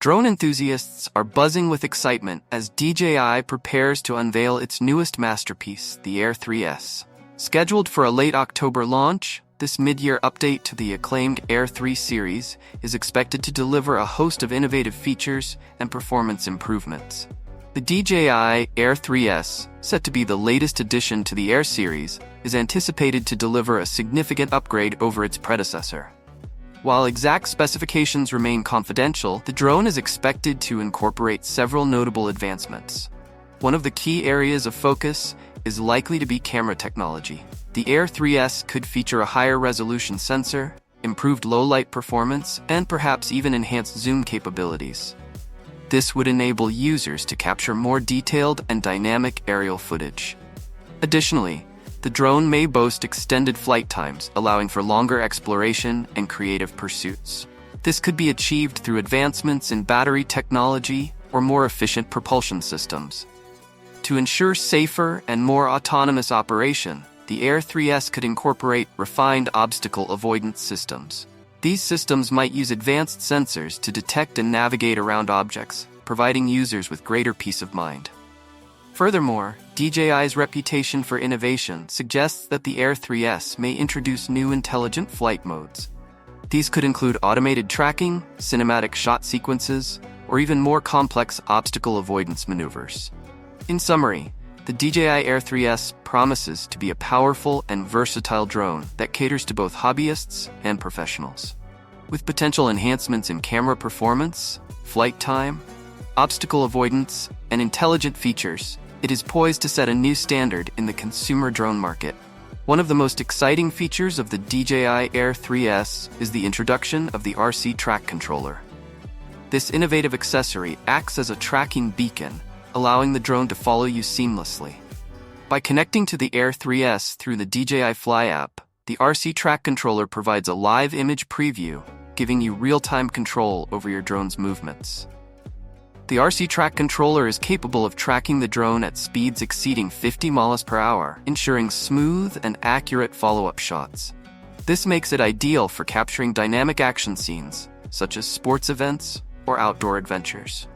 Drone enthusiasts are buzzing with excitement as DJI prepares to unveil its newest masterpiece, the Air 3S. Scheduled for a late October launch, this mid-year update to the acclaimed Air 3 series is expected to deliver a host of innovative features and performance improvements. The DJI Air 3S, set to be the latest addition to the Air series, is anticipated to deliver a significant upgrade over its predecessor. While exact specifications remain confidential, the drone is expected to incorporate several notable advancements. One of the key areas of focus is likely to be camera technology. The Air 3S could feature a higher resolution sensor, improved low-light performance, and perhaps even enhanced zoom capabilities. This would enable users to capture more detailed and dynamic aerial footage. Additionally, the drone may boast extended flight times, allowing for longer exploration and creative pursuits. This could be achieved through advancements in battery technology or more efficient propulsion systems. To ensure safer and more autonomous operation, the Air 3S could incorporate refined obstacle avoidance systems. These systems might use advanced sensors to detect and navigate around objects, providing users with greater peace of mind. Furthermore, DJI's reputation for innovation suggests that the Air 3S may introduce new intelligent flight modes. These could include automated tracking, cinematic shot sequences, or even more complex obstacle avoidance maneuvers. In summary, the DJI Air 3S promises to be a powerful and versatile drone that caters to both hobbyists and professionals. With potential enhancements in camera performance, flight time, obstacle avoidance, and intelligent features, it is poised to set a new standard in the consumer drone market. One of the most exciting features of the DJI Air 3S is the introduction of the RC Track Controller. This innovative accessory acts as a tracking beacon, allowing the drone to follow you seamlessly. By connecting to the Air 3S through the DJI Fly app, the RC Track Controller provides a live image preview, giving you real-time control over your drone's movements. The RC Track Controller is capable of tracking the drone at speeds exceeding 50 miles per hour, ensuring smooth and accurate follow-up shots. This makes it ideal for capturing dynamic action scenes, such as sports events or outdoor adventures.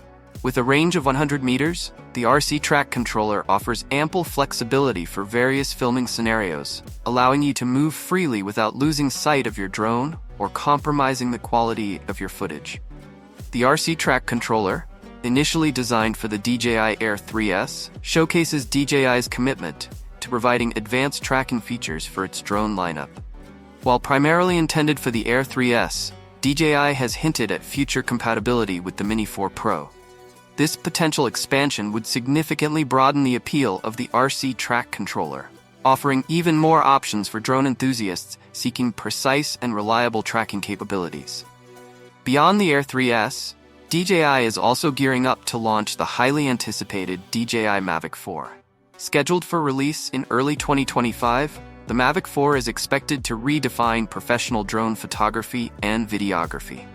With a range of 100 meters, the RC Track Controller offers ample flexibility for various filming scenarios, allowing you to move freely without losing sight of your drone or compromising the quality of your footage. The RC Track Controller, initially designed for the DJI Air 3S, showcases DJI's commitment to providing advanced tracking features for its drone lineup. While primarily intended for the Air 3S, DJI has hinted at future compatibility with the Mini 4 Pro. This potential expansion would significantly broaden the appeal of the RC Track Controller, offering even more options for drone enthusiasts seeking precise and reliable tracking capabilities. Beyond the Air 3S, DJI is also gearing up to launch the highly anticipated DJI Mavic 4. Scheduled for release in early 2025, the Mavic 4 is expected to redefine professional drone photography and videography.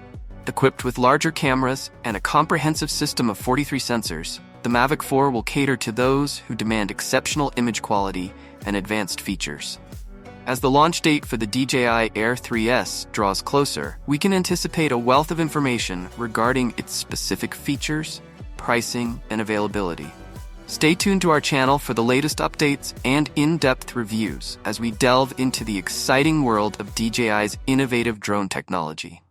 Equipped with larger cameras and a comprehensive system of 43 sensors, the Mavic 4 will cater to those who demand exceptional image quality and advanced features. As the launch date for the DJI Air 3S draws closer, we can anticipate a wealth of information regarding its specific features, pricing, and availability. Stay tuned to our channel for the latest updates and in-depth reviews as we delve into the exciting world of DJI's innovative drone technology.